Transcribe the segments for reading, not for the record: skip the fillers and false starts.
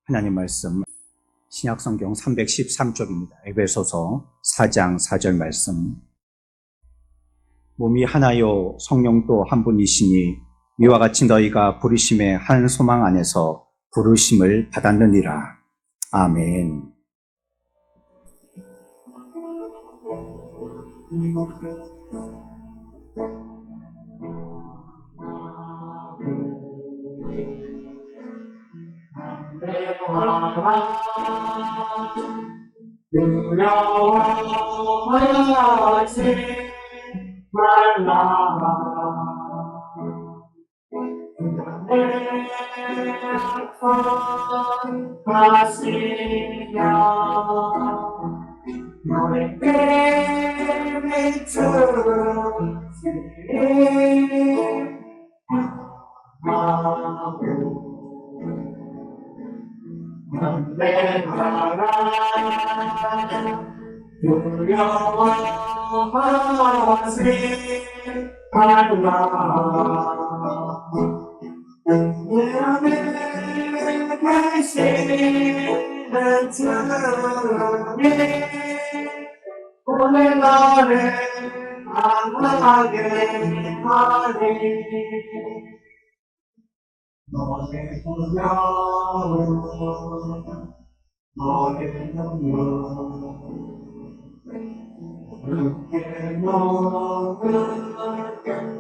하나님 말씀 신약성경 313쪽입니다. 에베소서 4장 4절 말씀. 몸이 하나요 성령도 한 분이시니 이와 같이 너희가 부르심의 한 소망 안에서 부르심을 받았느니라. 아멘. 두려워하지 말라. 내 아픔 하시며 너에게 비추시리. 내 나라 두려워하지 말라. 내 안에 계시는 주님 오늘 나를 안하게 하리. 너의 두려움 너의 눈물 그렇게 모든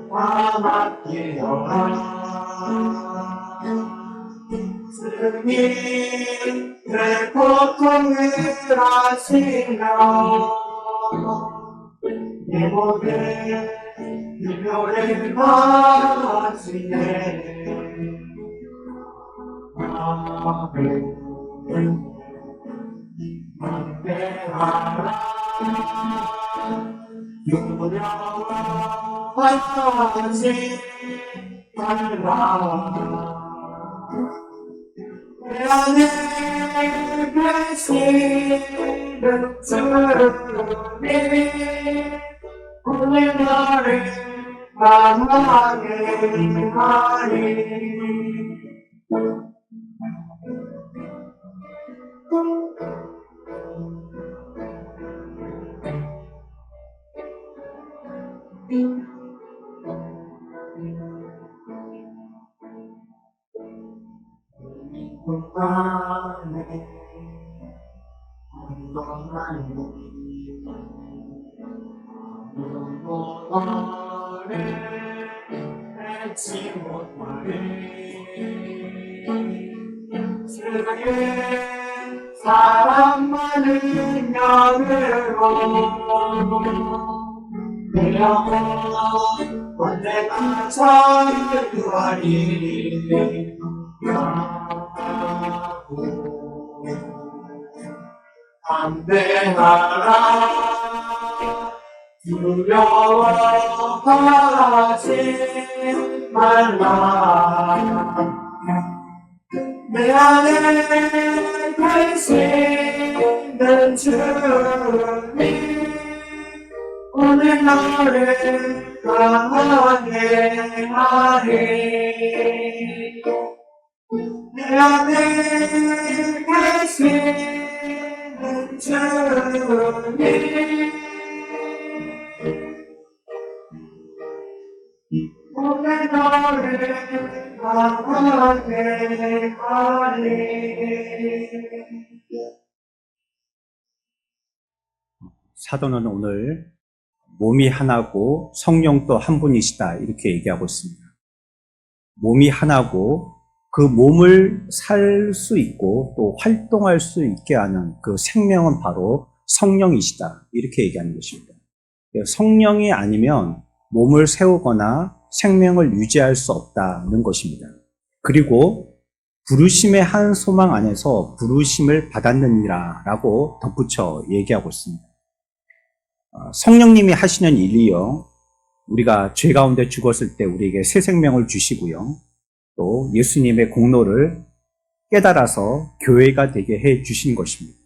다 맡기어라. 주님 내 고통을 아시며 내 모든 유료를 마시네. 안돼하라. 두려워하지 말라. 내 안에 계시는 주님 오늘 나를 만나게 하리. 공간에 너를 잊지 못하리. 주의 사랑 많은 영으로 내 영혼 언제나 자유하리. 담대하라. 두려워하지 말라. 내 안에 계시는 주님 오늘 나를 강하게 하리. 내 안에 계시는 주님 오늘 나를 강하게 하리. 사도는 오늘 몸이 하나고 성령도 한 분이시다 이렇게 얘기하고 있습니다. 몸이 하나고 그 몸을 살 수 있고 또 활동할 수 있게 하는 그 생명은 바로 성령이시다 이렇게 얘기하는 것입니다. 성령이 아니면 몸을 세우거나 생명을 유지할 수 없다는 것입니다. 그리고 부르심의 한 소망 안에서 부르심을 받았느니라 라고 덧붙여 얘기하고 있습니다. 성령님이 하시는 일이요, 우리가 죄 가운데 죽었을 때 우리에게 새 생명을 주시고요, 또 예수님의 공로를 깨달아서 교회가 되게 해 주신 것입니다.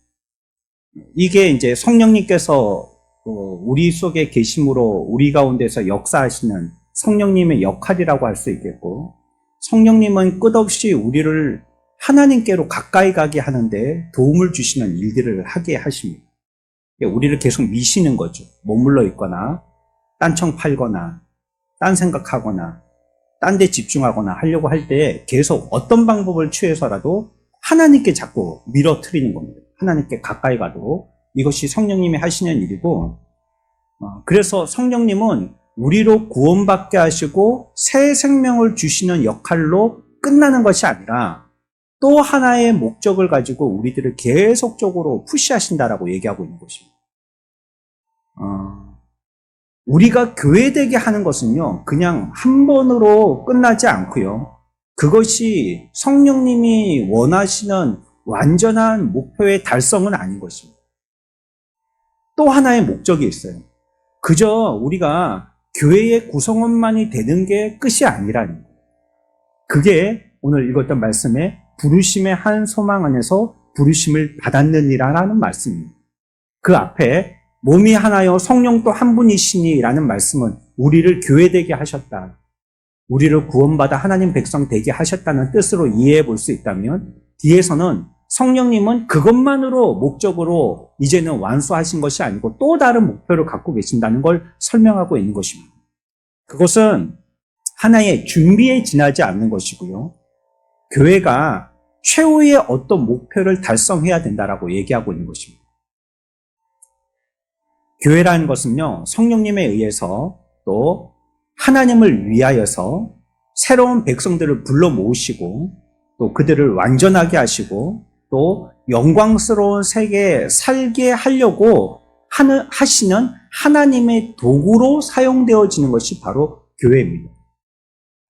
이게 이제 성령님께서 우리 속에 계심으로 우리 가운데서 역사하시는 성령님의 역할이라고 할 수 있겠고, 성령님은 끝없이 우리를 하나님께로 가까이 가게 하는데 도움을 주시는 일들을 하게 하십니다. 우리를 계속 미시는 거죠. 머물러 있거나 딴청 팔거나 딴 생각하거나 딴 데 집중하거나 하려고 할 때 계속 어떤 방법을 취해서라도 하나님께 자꾸 밀어트리는 겁니다. 하나님께 가까이 가도록. 이것이 성령님이 하시는 일이고, 그래서 성령님은 우리로 구원받게 하시고 새 생명을 주시는 역할로 끝나는 것이 아니라 또 하나의 목적을 가지고 우리들을 계속적으로 푸시하신다라고 얘기하고 있는 것입니다. 우리가 교회되게 하는 것은요, 그냥 한 번으로 끝나지 않고요. 그것이 성령님이 원하시는 완전한 목표의 달성은 아닌 것입니다. 또 하나의 목적이 있어요. 그저 우리가 교회의 구성원만이 되는 게 끝이 아니라는 거예요. 그게 오늘 읽었던 말씀에 부르심의 한 소망 안에서 부르심을 받았느니라라는 말씀입니다. 그 앞에 몸이 하나요 성령도 한 분이시니 라는 말씀은 우리를 교회되게 하셨다. 우리를 구원받아 하나님 백성 되게 하셨다는 뜻으로 이해해 볼 수 있다면, 뒤에서는 성령님은 그것만으로 목적으로 이제는 완수하신 것이 아니고 또 다른 목표를 갖고 계신다는 걸 설명하고 있는 것입니다. 그것은 하나의 준비에 지나지 않는 것이고요. 교회가 최후의 어떤 목표를 달성해야 된다라고 얘기하고 있는 것입니다. 교회라는 것은요, 성령님에 의해서 또 하나님을 위하여서 새로운 백성들을 불러 모으시고 또 그들을 완전하게 하시고 또 영광스러운 세계에 살게 하려고 하시는 하나님의 도구로 사용되어지는 것이 바로 교회입니다.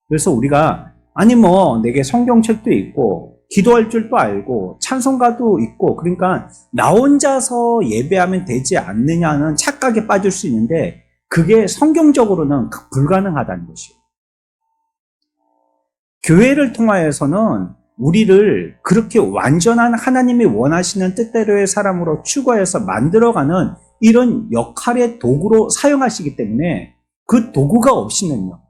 그래서 우리가 아니 내게 성경책도 있고 기도할 줄도 알고 찬송가도 있고 그러니까 나 혼자서 예배하면 되지 않느냐는 착각에 빠질 수 있는데 그게 성경적으로는 불가능하다는 것이에요. 교회를 통하여서는 우리를 그렇게 완전한 하나님이 원하시는 뜻대로의 사람으로 추구해서 만들어가는 이런 역할의 도구로 사용하시기 때문에 그 도구가 없이는요,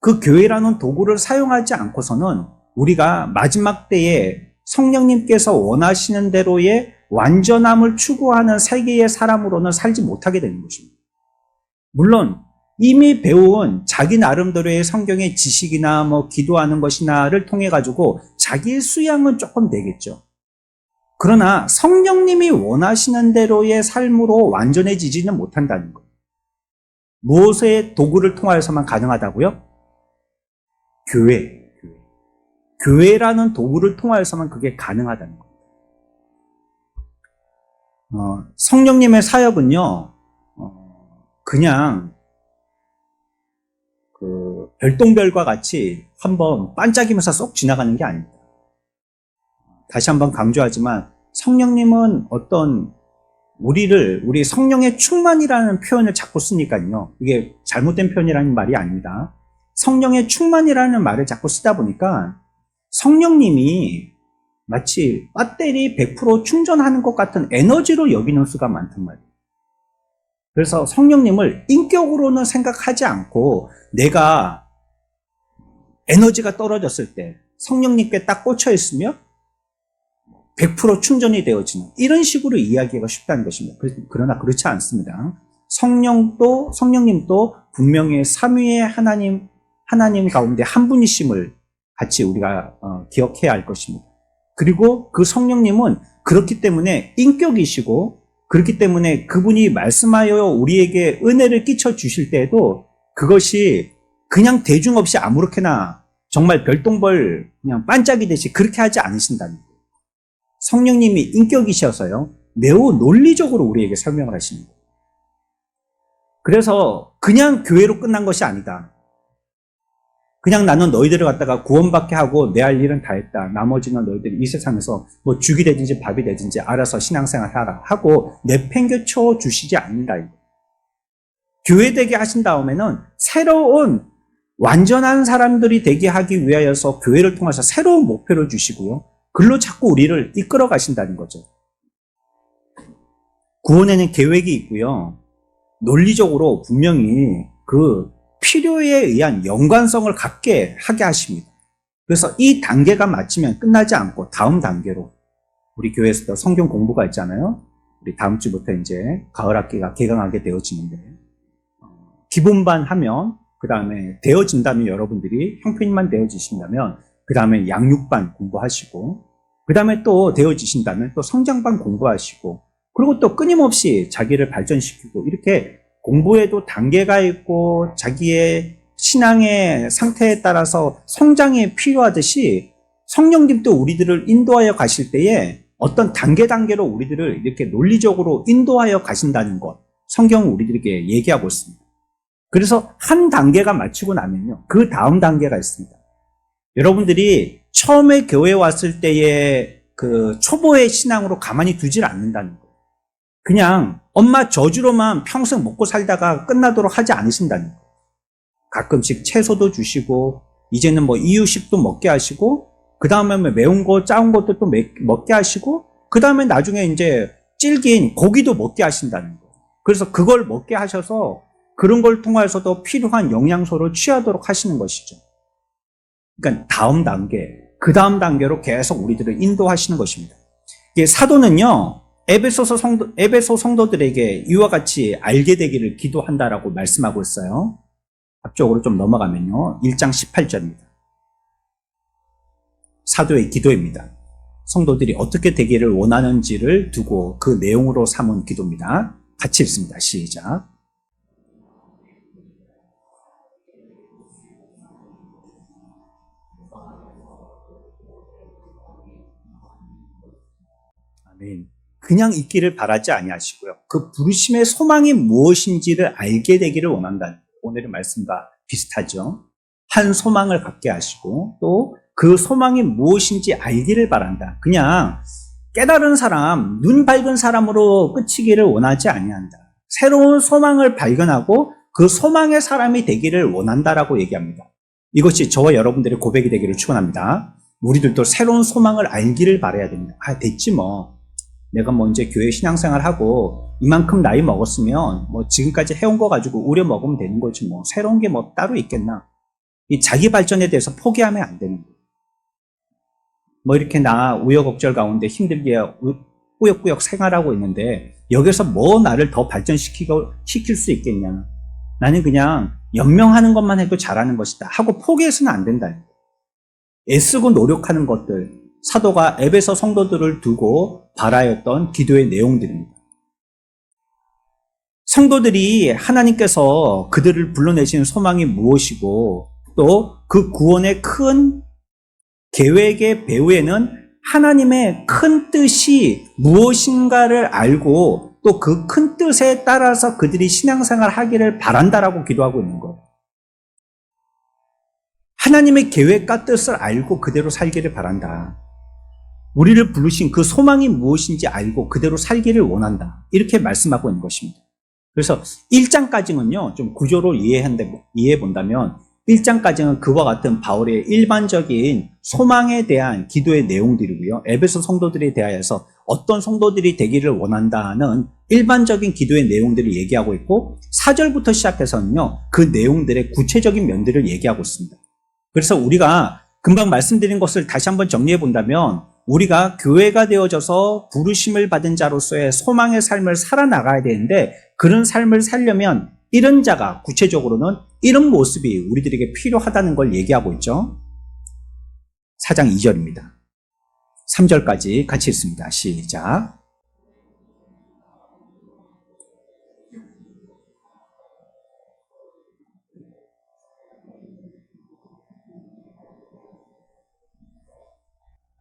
그 교회라는 도구를 사용하지 않고서는 우리가 마지막 때에 성령님께서 원하시는 대로의 완전함을 추구하는 세계의 사람으로는 살지 못하게 되는 것입니다. 물론 이미 배운 자기 나름대로의 성경의 지식이나 기도하는 것이나를 통해 가지고 자기의 수양은 조금 되겠죠. 그러나 성령님이 원하시는 대로의 삶으로 완전해지지는 못한다는 거예요. 무엇의 도구를 통하여서만 가능하다고요? 교회라는 도구를 통하여서만 그게 가능하다는 거예요. 성령님의 사역은요, 그냥 별똥별과 같이 한번 반짝이면서 쏙 지나가는 게 아닙니다. 다시 한번 강조하지만 성령님은 우리 성령의 충만이라는 표현을 자꾸 쓰니까요. 이게 잘못된 표현이라는 말이 아닙니다. 성령의 충만이라는 말을 자꾸 쓰다 보니까 성령님이 마치 배터리 100% 충전하는 것 같은 에너지로 여기는 수가 많단 말이에요. 그래서 성령님을 인격으로는 생각하지 않고 내가 에너지가 떨어졌을 때 성령님께 딱 꽂혀 있으면 100% 충전이 되어지는 이런 식으로 이야기가 쉽다는 것입니다. 그러나 그렇지 않습니다. 성령님도 분명히 삼위의 하나님 가운데 한 분이심을 같이 우리가 기억해야 할 것입니다. 그리고 그 성령님은 그렇기 때문에 인격이시고 그렇기 때문에 그분이 말씀하여 우리에게 은혜를 끼쳐 주실 때에도 그것이 그냥 대중 없이 아무렇게나 정말 별똥별 그냥 반짝이듯이 그렇게 하지 않으신다는 거예요. 성령님이 인격이셔서요, 매우 논리적으로 우리에게 설명을 하십니다. 그래서 그냥 교회로 끝난 것이 아니다. 그냥 나는 너희들을 갖다가 구원받게 하고 내 할 일은 다 했다. 나머지는 너희들이 이 세상에서 죽이 되든지 밥이 되든지 알아서 신앙생활 하라 하고 내팽겨쳐 주시지 않는다. 교회 되게 하신 다음에는 새로운 완전한 사람들이 되게 하기 위하여서 교회를 통해서 새로운 목표를 주시고요. 글로 자꾸 우리를 이끌어 가신다는 거죠. 구원에는 계획이 있고요. 논리적으로 분명히 그 필요에 의한 연관성을 갖게 하게 하십니다. 그래서 이 단계가 마치면 끝나지 않고 다음 단계로 우리 교회에서도 성경 공부가 있잖아요. 우리 다음 주부터 이제 가을 학기가 개강하게 되어지는데 기본반 하면 그 다음에 되어진다면 여러분들이 형편만 되어지신다면 그 다음에 양육반 공부하시고 그 다음에 또 되어지신다면 또 성장반 공부하시고 그리고 또 끊임없이 자기를 발전시키고 이렇게 공부에도 단계가 있고 자기의 신앙의 상태에 따라서 성장이 필요하듯이 성령님도 우리들을 인도하여 가실 때에 어떤 단계로 우리들을 이렇게 논리적으로 인도하여 가신다는 것 성경은 우리들에게 얘기하고 있습니다. 그래서 한 단계가 마치고 나면요 그 다음 단계가 있습니다. 여러분들이 처음에 교회에 왔을 때의 그 초보의 신앙으로 가만히 두질 않는다는 거예요. 그냥 엄마 저주로만 평생 먹고 살다가 끝나도록 하지 않으신다는 거예요. 가끔씩 채소도 주시고 이제는 뭐 이유식도 먹게 하시고 그 다음에 매운 거 짜운 것도 또 먹게 하시고 그 다음에 나중에 이제 질긴 고기도 먹게 하신다는 거예요. 그래서 그걸 먹게 하셔서 그런 걸 통해서도 필요한 영양소를 취하도록 하시는 것이죠. 그러니까 다음 단계, 그 다음 단계로 계속 우리들을 인도하시는 것입니다. 사도는요, 에베소 성도들에게 이와 같이 알게 되기를 기도한다라고 말씀하고 있어요. 앞쪽으로 좀 넘어가면요, 1장 18절입니다. 사도의 기도입니다. 성도들이 어떻게 되기를 원하는지를 두고 그 내용으로 삼은 기도입니다. 같이 읽습니다. 시작. 아멘. 그냥 있기를 바라지 아니하시고요. 그 부르심의 소망이 무엇인지를 알게 되기를 원한다는 오늘의 말씀과 비슷하죠. 한 소망을 갖게 하시고 또 그 소망이 무엇인지 알기를 바란다. 그냥 깨달은 사람, 눈 밝은 사람으로 끝이기를 원하지 아니한다. 새로운 소망을 발견하고 그 소망의 사람이 되기를 원한다라고 얘기합니다. 이것이 저와 여러분들의 고백이 되기를 축원합니다. 우리들도 새로운 소망을 알기를 바라야 됩니다. 됐지 뭐. 내가 이제 교회 신앙생활하고 이만큼 나이 먹었으면 뭐 지금까지 해온 거 가지고 우려 먹으면 되는 거지 뭐. 새로운 게 뭐 따로 있겠나. 이 자기 발전에 대해서 포기하면 안 되는 거예요. 뭐 이렇게 나 우여곡절 가운데 힘들게 꾸역꾸역 생활하고 있는데 여기서 뭐 나를 더 시킬 수 있겠냐. 나는 그냥 연명하는 것만 해도 잘하는 것이다 하고 포기해서는 안 된다. 애쓰고 노력하는 것들, 사도가 에베소 성도들을 두고 바라였던 기도의 내용들입니다. 성도들이 하나님께서 그들을 불러내신 소망이 무엇이고 또 그 구원의 큰 계획의 배후에는 하나님의 큰 뜻이 무엇인가를 알고 또 그 큰 뜻에 따라서 그들이 신앙생활 하기를 바란다라고 기도하고 있는 거예요. 하나님의 계획과 뜻을 알고 그대로 살기를 바란다. 우리를 부르신 그 소망이 무엇인지 알고 그대로 살기를 원한다. 이렇게 말씀하고 있는 것입니다. 그래서 1장까지는요, 좀 구조로 이해해 본다면 1장까지는 그와 같은 바울의 일반적인 소망에 대한 기도의 내용들이고요. 에베소 성도들에 대하여서 어떤 성도들이 되기를 원한다는 일반적인 기도의 내용들을 얘기하고 있고 4절부터 시작해서는요. 그 내용들의 구체적인 면들을 얘기하고 있습니다. 그래서 우리가 금방 말씀드린 것을 다시 한번 정리해 본다면 우리가 교회가 되어져서 부르심을 받은 자로서의 소망의 삶을 살아나가야 되는데 그런 삶을 살려면 이런 자가 구체적으로는 이런 모습이 우리들에게 필요하다는 걸 얘기하고 있죠. 4장 2절입니다. 3절까지 같이 읽습니다. 시작.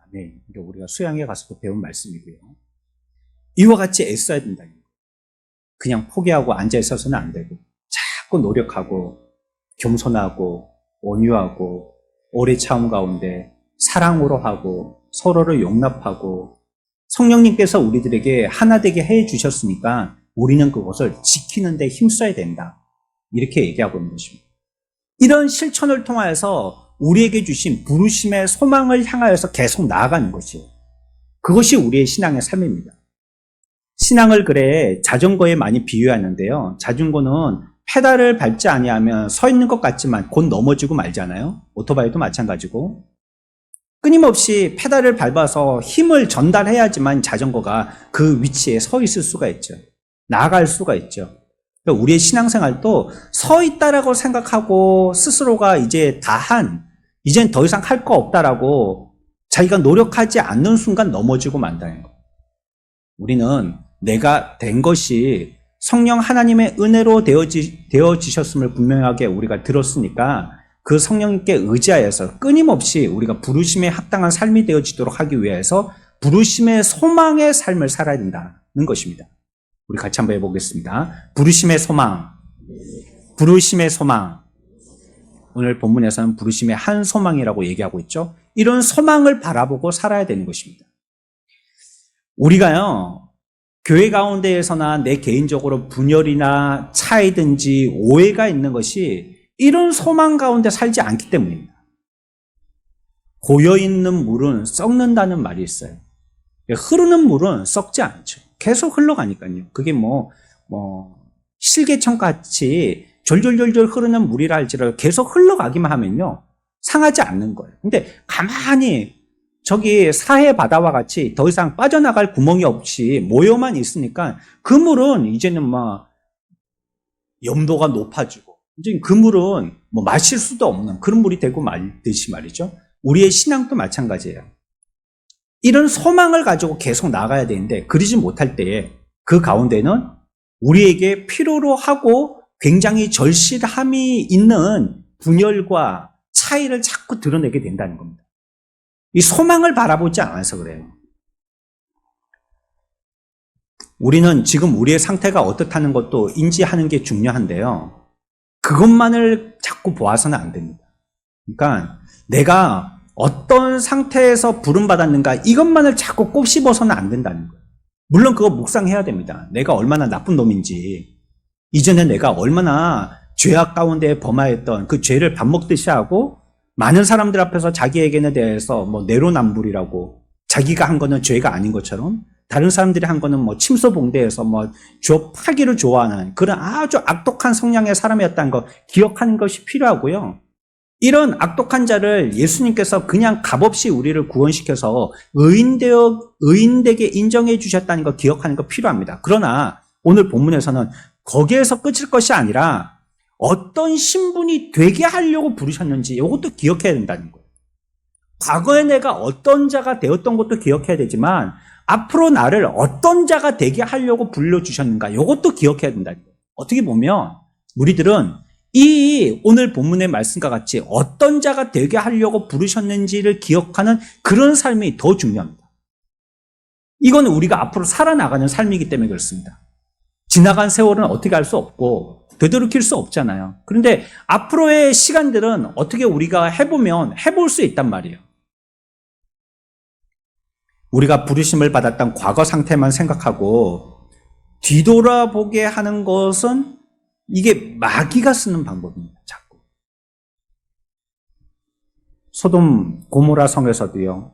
아멘. 이게 우리가 수양에 가서도 배운 말씀이고요. 이와 같이 애써야 된다. 그냥 포기하고 앉아있어서는 안 되고 자꾸 노력하고 겸손하고 온유하고 오래 참음 가운데 사랑으로 하고 서로를 용납하고 성령님께서 우리들에게 하나 되게 해 주셨으니까 우리는 그것을 지키는 데 힘써야 된다. 이렇게 얘기하고 있는 것입니다. 이런 실천을 통하여서 우리에게 주신 부르심의 소망을 향하여서 계속 나아가는 것이에요. 그것이 우리의 신앙의 삶입니다. 신앙을 그래 자전거에 많이 비유하는데요. 자전거는 페달을 밟지 아니하면 서 있는 것 같지만 곧 넘어지고 말잖아요. 오토바이도 마찬가지고 끊임없이 페달을 밟아서 힘을 전달해야지만 자전거가 그 위치에 서 있을 수가 있죠. 나아갈 수가 있죠. 그러니까 우리의 신앙생활도 서 있다라고 생각하고 스스로가 이제 이젠 더 이상 할 거 없다라고 자기가 노력하지 않는 순간 넘어지고 만다는 거예요. 우리는 내가 된 것이 성령 하나님의 은혜로 되어지셨음을 분명하게 우리가 들었으니까 그 성령님께 의지하여서 끊임없이 우리가 부르심에 합당한 삶이 되어지도록 하기 위해서 부르심의 소망의 삶을 살아야 된다는 것입니다. 우리 같이 한번 해보겠습니다. 부르심의 소망. 부르심의 소망. 오늘 본문에서는 부르심의 한 소망이라고 얘기하고 있죠. 이런 소망을 바라보고 살아야 되는 것입니다. 우리가요, 교회 가운데에서나 내 개인적으로 분열이나 차이든지 오해가 있는 것이 이런 소망 가운데 살지 않기 때문입니다. 고여있는 물은 썩는다는 말이 있어요. 흐르는 물은 썩지 않죠. 계속 흘러가니까요. 그게 실개천 같이 졸졸졸졸 흐르는 물이라 할지라도 계속 흘러가기만 하면요, 상하지 않는 거예요. 근데 가만히 저기 사해 바다와 같이 더 이상 빠져나갈 구멍이 없이 모여만 있으니까 그 물은 이제는 염도가 높아지고 이제 그 물은 마실 수도 없는 그런 물이 되고 말듯이 말이죠. 우리의 신앙도 마찬가지예요. 이런 소망을 가지고 계속 나가야 되는데 그러지 못할 때에 그 가운데는 우리에게 필요로 하고 굉장히 절실함이 있는 분열과 차이를 자꾸 드러내게 된다는 겁니다. 이 소망을 바라보지 않아서 그래요. 우리는 지금 우리의 상태가 어떻다는 것도 인지하는 게 중요한데요. 그것만을 자꾸 보아서는 안 됩니다. 그러니까 내가 어떤 상태에서 부름받았는가 이것만을 자꾸 꼽씹어서는 안 된다는 거예요. 물론 그거 묵상해야 됩니다. 내가 얼마나 나쁜 놈인지, 이전에 내가 얼마나 죄악 가운데 범하였던 그 죄를 밥 먹듯이 하고 많은 사람들 앞에서 자기에게는 대해서 내로남불이라고 자기가 한 거는 죄가 아닌 것처럼 다른 사람들이 한 거는 침소봉대해서 파기를 좋아하는 그런 아주 악독한 성향의 사람이었다는 거 기억하는 것이 필요하고요. 이런 악독한 자를 예수님께서 그냥 값없이 우리를 구원시켜서 의인되게 인정해 주셨다는 거 기억하는 거 필요합니다. 그러나 오늘 본문에서는 거기에서 끝일 것이 아니라 어떤 신분이 되게 하려고 부르셨는지 이것도 기억해야 된다는 거예요. 과거에 내가 어떤 자가 되었던 것도 기억해야 되지만 앞으로 나를 어떤 자가 되게 하려고 불러주셨는가 이것도 기억해야 된다는 거예요. 어떻게 보면 우리들은 이 오늘 본문의 말씀과 같이 어떤 자가 되게 하려고 부르셨는지를 기억하는 그런 삶이 더 중요합니다. 이건 우리가 앞으로 살아나가는 삶이기 때문에 그렇습니다. 지나간 세월은 어떻게 할 수 없고 되돌이킬 수 없잖아요. 그런데 앞으로의 시간들은 어떻게 우리가 해볼 수 있단 말이에요. 우리가 부르심을 받았던 과거 상태만 생각하고 뒤돌아보게 하는 것은 이게 마귀가 쓰는 방법입니다. 자꾸. 소돔 고모라 성에서도요.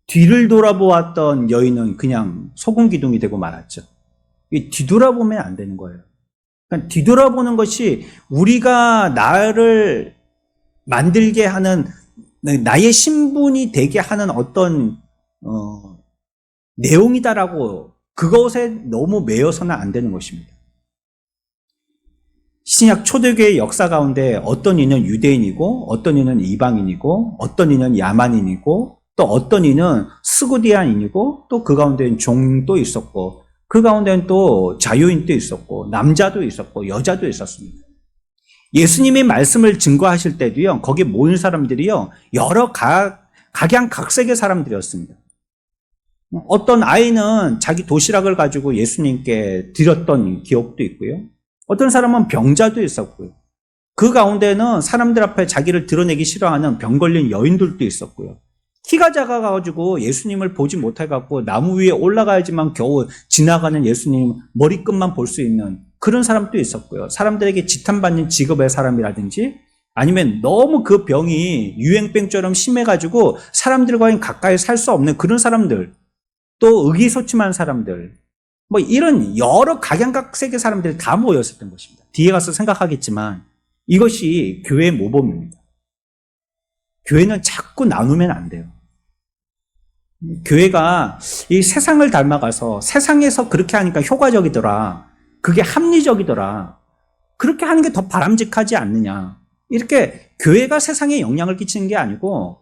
뒤를 돌아보았던 여인은 그냥 소금 기둥이 되고 말았죠. 뒤돌아보면 안 되는 거예요. 그러니까 뒤돌아보는 것이 우리가 나를 만들게 하는 나의 신분이 되게 하는 어떤 내용이다라고 그것에 너무 매여서는 안 되는 것입니다. 신약 초대교회 역사 가운데 어떤 이는 유대인이고 어떤 이는 이방인이고 어떤 이는 야만인이고 또 어떤 이는 스구디안인이고 또 그 가운데는 종도 있었고 그 가운데는 또 자유인도 있었고 남자도 있었고 여자도 있었습니다. 예수님이 말씀을 증거하실 때도요. 거기에 모인 사람들이요. 여러 각양각색의 사람들이었습니다. 어떤 아이는 자기 도시락을 가지고 예수님께 드렸던 기억도 있고요. 어떤 사람은 병자도 있었고요. 그 가운데는 사람들 앞에 자기를 드러내기 싫어하는 병 걸린 여인들도 있었고요. 키가 작아가지고 예수님을 보지 못해갖고 나무 위에 올라가야지만 겨우 지나가는 예수님 머리끝만 볼 수 있는 그런 사람도 있었고요. 사람들에게 지탄받는 직업의 사람이라든지 아니면 너무 그 병이 유행병처럼 심해가지고 사람들과는 가까이 살 수 없는 그런 사람들, 또 의기소침한 사람들, 이런 여러 각양각색의 사람들이 다 모였었던 것입니다. 뒤에 가서 생각하겠지만 이것이 교회의 모범입니다. 교회는 자꾸 나누면 안 돼요. 교회가 이 세상을 닮아가서 세상에서 그렇게 하니까 효과적이더라. 그게 합리적이더라. 그렇게 하는 게 더 바람직하지 않느냐. 이렇게 교회가 세상에 영향을 끼치는 게 아니고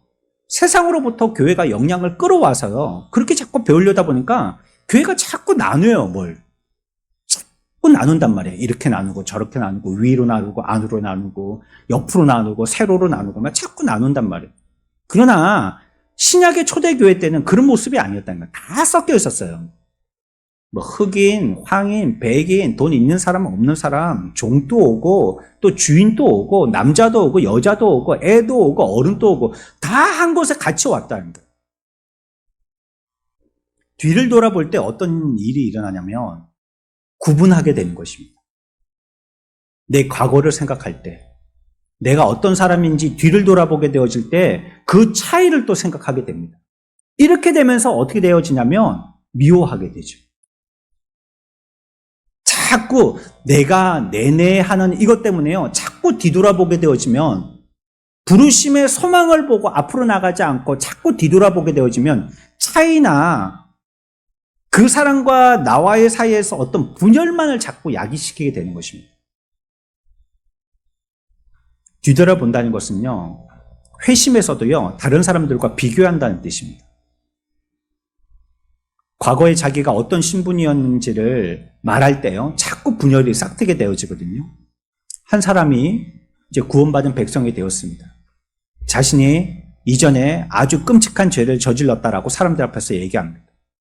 세상으로부터 교회가 영향을 끌어와서요. 그렇게 자꾸 배우려다 보니까 교회가 자꾸 나눠요, 뭘. 자꾸 나눈단 말이에요. 이렇게 나누고 저렇게 나누고 위로 나누고 안으로 나누고 옆으로 나누고 세로로 나누고 막 자꾸 나눈단 말이에요. 그러나 신약의 초대교회 때는 그런 모습이 아니었다는 거예요. 다 섞여 있었어요. 뭐 흑인, 황인, 백인, 돈 있는 사람, 없는 사람, 종도 오고 또 주인도 오고 남자도 오고 여자도 오고 애도 오고 어른도 오고 다 한 곳에 같이 왔다는 거예요. 뒤를 돌아볼 때 어떤 일이 일어나냐면 구분하게 되는 것입니다. 내 과거를 생각할 때 내가 어떤 사람인지 뒤를 돌아보게 되어질 때 그 차이를 또 생각하게 됩니다. 이렇게 되면서 어떻게 되어지냐면 미워하게 되죠. 자꾸 내가 내내 하는 이것 때문에요. 자꾸 뒤돌아보게 되어지면 부르심의 소망을 보고 앞으로 나가지 않고 자꾸 뒤돌아보게 되어지면 차이나 그 사람과 나와의 사이에서 어떤 분열만을 자꾸 야기시키게 되는 것입니다. 뒤돌아본다는 것은요, 회심에서도요, 다른 사람들과 비교한다는 뜻입니다. 과거에 자기가 어떤 신분이었는지를 말할 때요, 자꾸 분열이 싹트게 되어지거든요. 한 사람이 이제 구원받은 백성이 되었습니다. 자신이 이전에 아주 끔찍한 죄를 저질렀다라고 사람들 앞에서 얘기합니다.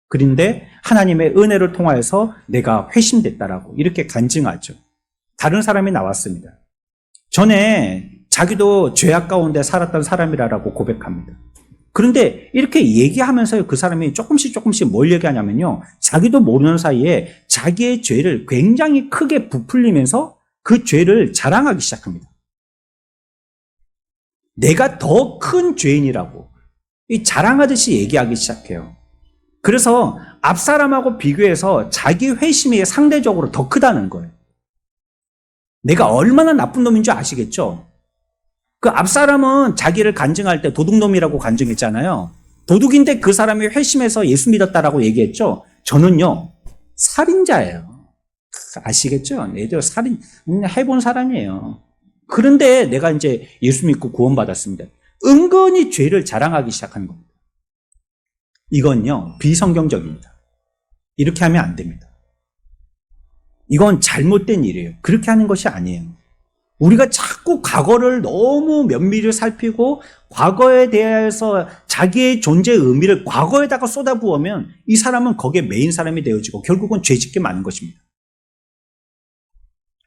그런데 하나님의 은혜를 통하여서 내가 회심됐다라고 이렇게 간증하죠. 다른 사람이 나왔습니다. 전에 자기도 죄악 가운데 살았던 사람이라고 고백합니다. 그런데 이렇게 얘기하면서 그 사람이 조금씩 뭘 얘기하냐면요. 자기도 모르는 사이에 자기의 죄를 굉장히 크게 부풀리면서 그 죄를 자랑하기 시작합니다. 내가 더 큰 죄인이라고 이 자랑하듯이 얘기하기 시작해요. 그래서 앞 사람하고 비교해서 자기 회심이 상대적으로 더 크다는 거예요. 내가 얼마나 나쁜 놈인 줄 아시겠죠? 그 앞 사람은 자기를 간증할 때 도둑놈이라고 간증했잖아요. 도둑인데 그 사람이 회심해서 예수 믿었다라고 얘기했죠. 저는요, 살인자예요. 아시겠죠? 얘들 살인 해본 사람이에요. 그런데 내가 이제 예수 믿고 구원받았습니다. 은근히 죄를 자랑하기 시작하는 겁니다. 이건요, 비성경적입니다. 이렇게 하면 안 됩니다. 이건 잘못된 일이에요. 그렇게 하는 것이 아니에요. 우리가 자꾸 과거를 너무 면밀히 살피고 과거에 대해서 자기의 존재의 의미를 과거에다가 쏟아부으면 이 사람은 거기에 메인 사람이 되어지고 결국은 죄짓게 마는 것입니다.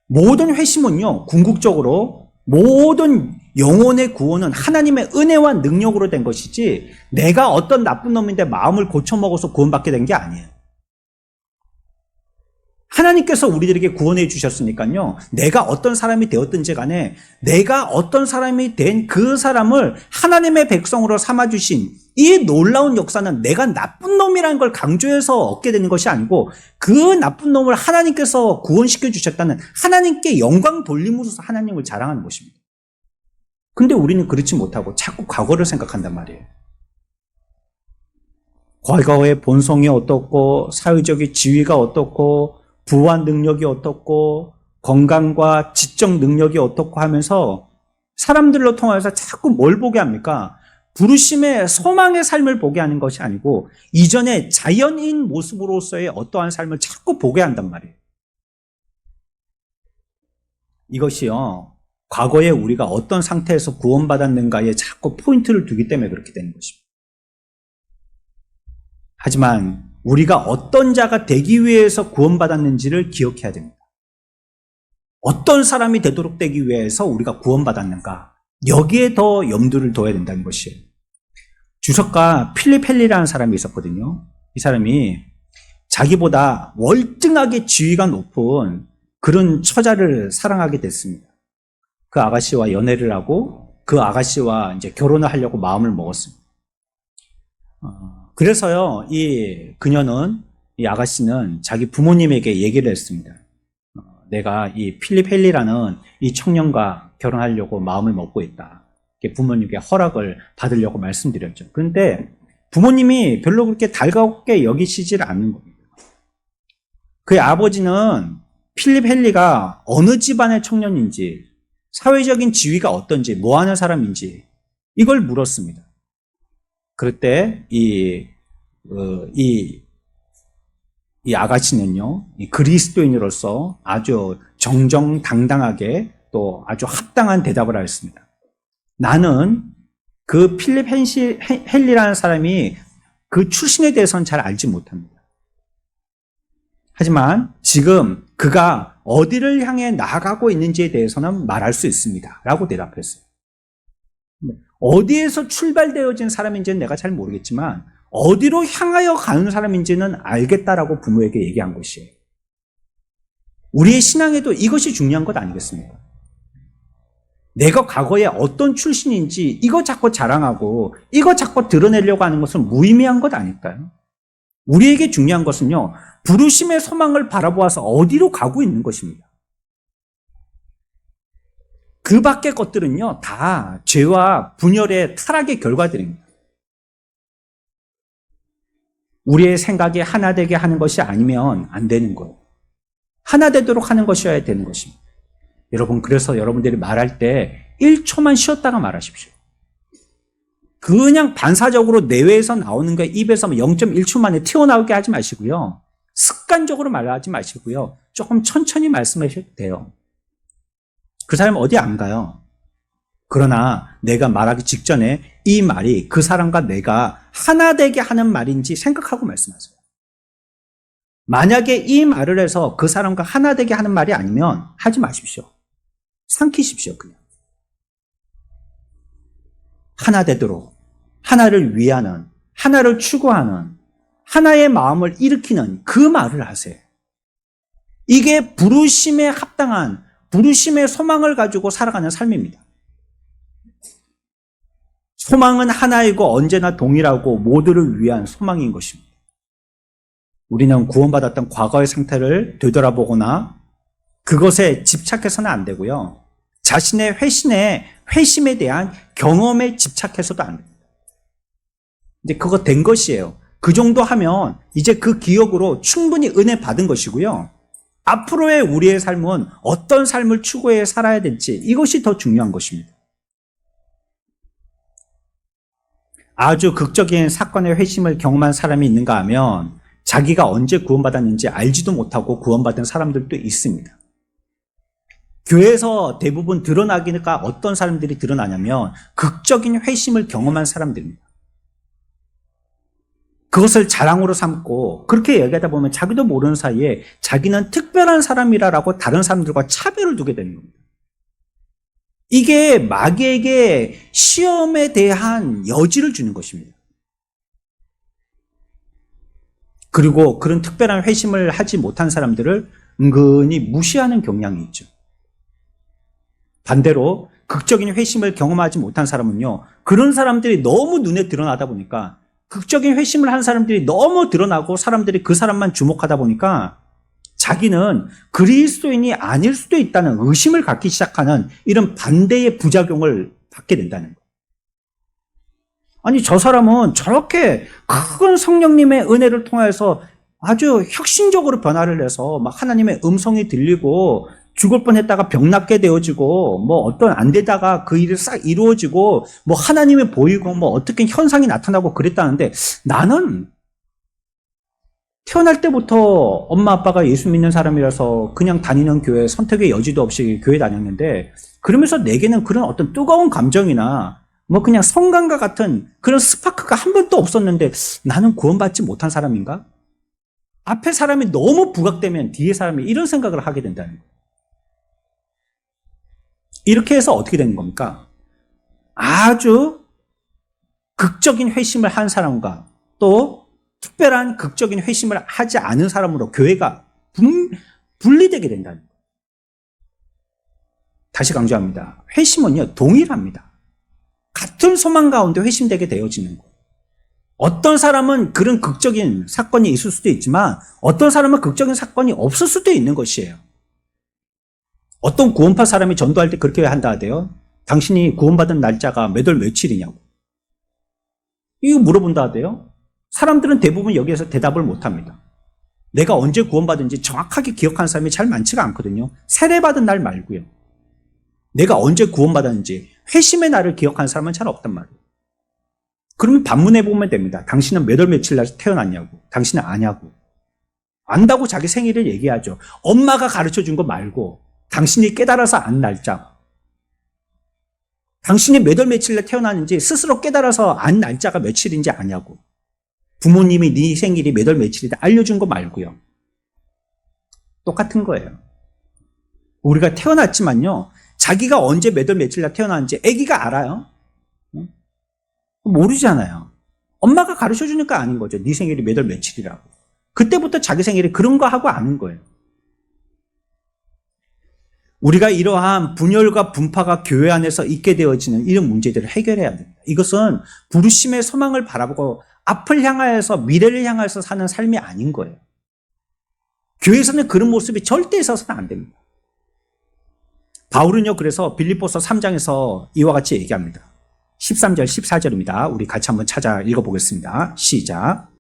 모든 회심은요, 궁극적으로 모든 영혼의 구원은 하나님의 은혜와 능력으로 된 것이지 내가 어떤 나쁜 놈인데 마음을 고쳐먹어서 구원받게 된 게 아니에요. 하나님께서 우리들에게 구원해 주셨으니까요. 내가 어떤 사람이 되었든지 간에 내가 어떤 사람이 된 그 사람을 하나님의 백성으로 삼아주신 이 놀라운 역사는 내가 나쁜 놈이라는 걸 강조해서 얻게 되는 것이 아니고 그 나쁜 놈을 하나님께서 구원시켜 주셨다는 하나님께 영광 돌림으로써 하나님을 자랑하는 것입니다. 근데 우리는 그렇지 못하고 자꾸 과거를 생각한단 말이에요. 과거의 본성이 어떻고 사회적인 지위가 어떻고 부와 능력이 어떻고 건강과 지적 능력이 어떻고 하면서 사람들로 통해서 자꾸 뭘 보게 합니까? 부르심의 소망의 삶을 보게 하는 것이 아니고 이전의 자연인 모습으로서의 어떠한 삶을 자꾸 보게 한단 말이에요. 이것이요, 과거에 우리가 어떤 상태에서 구원받았는가에 자꾸 포인트를 두기 때문에 그렇게 되는 것입니다. 하지만 우리가 어떤 자가 되기 위해서 구원받았는지를 기억해야 됩니다. 어떤 사람이 되도록 되기 위해서 우리가 구원받았는가, 여기에 더 염두를 둬야 된다는 것이에요. 주석가 필립 헨리라는 사람이 있었거든요. 이 사람이 자기보다 월등하게 지위가 높은 그런 처자를 사랑하게 됐습니다. 그 아가씨와 연애를 하고 그 아가씨와 이제 결혼을 하려고 마음을 먹었습니다. 그래서요, 그녀는, 이 아가씨는 자기 부모님에게 얘기를 했습니다. 내가 이 필립 헨리라는 이 청년과 결혼하려고 마음을 먹고 있다. 부모님께 허락을 받으려고 말씀드렸죠. 그런데 부모님이 별로 그렇게 달갑게 여기시질 않는 겁니다. 그의 아버지는 필립 헨리가 어느 집안의 청년인지, 사회적인 지위가 어떤지, 뭐 하는 사람인지 이걸 물었습니다. 그럴 때 이 아가씨는요, 이 그리스도인으로서 아주 정정당당하게 또 아주 합당한 대답을 하였습니다. 나는 그 필립 헨리라는 사람이 그 출신에 대해서는 잘 알지 못합니다. 하지만 지금 그가 어디를 향해 나아가고 있는지에 대해서는 말할 수 있습니다. 라고 대답했어요. 어디에서 출발되어진 사람인지는 내가 잘 모르겠지만 어디로 향하여 가는 사람인지는 알겠다라고 부모에게 얘기한 것이에요. 우리의 신앙에도 이것이 중요한 것 아니겠습니까? 내가 과거에 어떤 출신인지 이거 자꾸 자랑하고 이거 자꾸 드러내려고 하는 것은 무의미한 것 아닐까요? 우리에게 중요한 것은요, 부르심의 소망을 바라보아서 어디로 가고 있는 것입니다. 그 밖의 것들은요, 다 죄와 분열의 타락의 결과들입니다. 우리의 생각이 하나 되게 하는 것이 아니면 안 되는 거예요. 하나 되도록 하는 것이어야 되는 것입니다. 여러분, 그래서 여러분들이 말할 때 1초만 쉬었다가 말하십시오. 그냥 반사적으로 내외에서 나오는 게 입에서 0.1초 만에 튀어나오게 하지 마시고요. 습관적으로 말하지 마시고요. 조금 천천히 말씀하셔도 돼요. 그 사람 어디 안 가요. 그러나 내가 말하기 직전에 이 말이 그 사람과 내가 하나 되게 하는 말인지 생각하고 말씀하세요. 만약에 이 말을 해서 그 사람과 하나 되게 하는 말이 아니면 하지 마십시오. 삼키십시오, 그냥. 하나 되도록, 하나를 위하는, 하나를 추구하는, 하나의 마음을 일으키는 그 말을 하세요. 이게 부르심에 합당한, 부르심의 소망을 가지고 살아가는 삶입니다. 소망은 하나이고 언제나 동일하고 모두를 위한 소망인 것입니다. 우리는 구원받았던 과거의 상태를 되돌아보거나 그것에 집착해서는 안 되고요. 자신의 회심에 대한 경험에 집착해서도 안 됩니다. 이제 그거 된 것이에요. 그 정도 하면 이제 그 기억으로 충분히 은혜 받은 것이고요. 앞으로의 우리의 삶은 어떤 삶을 추구해 살아야 될지 이것이 더 중요한 것입니다. 아주 극적인 사건의 회심을 경험한 사람이 있는가 하면 자기가 언제 구원받았는지 알지도 못하고 구원받은 사람들도 있습니다. 교회에서 대부분 드러나기가 어떤 사람들이 드러나냐면 극적인 회심을 경험한 사람들입니다. 그것을 자랑으로 삼고 그렇게 얘기하다 보면 자기도 모르는 사이에 자기는 특별한 사람이라고 다른 사람들과 차별을 두게 되는 겁니다. 이게 마귀에게 시험에 대한 여지를 주는 것입니다. 그리고 그런 특별한 회심을 하지 못한 사람들을 은근히 무시하는 경향이 있죠. 반대로 극적인 회심을 경험하지 못한 사람은요, 그런 사람들이 너무 눈에 드러나다 보니까 극적인 회심을 한 사람들이 너무 드러나고 사람들이 그 사람만 주목하다 보니까 자기는 그리스도인이 아닐 수도 있다는 의심을 갖기 시작하는 이런 반대의 부작용을 받게 된다는 거예요. 아니, 저 사람은 저렇게 큰 성령님의 은혜를 통해서 아주 혁신적으로 변화를 해서 막 하나님의 음성이 들리고 죽을 뻔했다가 병 낫게 되어지고 뭐 어떤 안 되다가 그 일이 싹 이루어지고 뭐 하나님이 보이고 뭐 어떻게 현상이 나타나고 그랬다는데 나는 태어날 때부터 엄마 아빠가 예수 믿는 사람이라서 그냥 다니는 교회 선택의 여지도 없이 교회 다녔는데 그러면서 내게는 그런 어떤 뜨거운 감정이나 뭐 그냥 성감과 같은 그런 스파크가 한 번도 없었는데 나는 구원받지 못한 사람인가? 앞에 사람이 너무 부각되면 뒤에 사람이 이런 생각을 하게 된다는 거예요. 이렇게 해서 어떻게 되는 겁니까? 아주 극적인 회심을 한 사람과 또 특별한 극적인 회심을 하지 않은 사람으로 교회가 분리되게 된다는 거예요. 다시 강조합니다. 회심은요, 동일합니다. 같은 소망 가운데 회심되게 되어지는 거예요. 어떤 사람은 그런 극적인 사건이 있을 수도 있지만 어떤 사람은 극적인 사건이 없을 수도 있는 것이에요. 어떤 구원파 사람이 전도할 때 그렇게 한다 하대요. 당신이 구원받은 날짜가 몇 월 며칠이냐고. 이거 물어본다 하대요. 사람들은 대부분 여기에서 대답을 못합니다. 내가 언제 구원받은지 정확하게 기억하는 사람이 잘 많지가 않거든요. 세례받은 날 말고요. 내가 언제 구원받았는지 회심의 날을 기억하는 사람은 잘 없단 말이에요. 그러면 반문해 보면 됩니다. 당신은 몇 월 며칠 날 태어났냐고. 당신은 아냐고. 안다고 자기 생일을 얘기하죠. 엄마가 가르쳐준 거 말고 당신이 깨달아서 안 날짜. 당신이 몇 월 며칠 날 태어났는지 스스로 깨달아서 안 날짜가 며칠인지 아냐고. 부모님이 네 생일이 몇 월 며칠이다 알려준 거 말고요. 똑같은 거예요. 우리가 태어났지만요. 자기가 언제 몇 월 며칠 날 태어났는지 아기가 알아요? 모르잖아요. 엄마가 가르쳐주니까 아는 거죠. 네 생일이 몇 월 며칠이라고. 그때부터 자기 생일이 그런 거 하고 아는 거예요. 우리가 이러한 분열과 분파가 교회 안에서 있게 되어지는 이런 문제들을 해결해야 됩니다. 이것은 부르심의 소망을 바라보고 앞을 향하여서 미래를 향해서 사는 삶이 아닌 거예요. 교회에서는 그런 모습이 절대 있어서는 안 됩니다. 바울은요, 그래서 빌립보서 3장에서 이와 같이 얘기합니다. 13절, 14절입니다. 우리 같이 한번 찾아 읽어보겠습니다. 시작.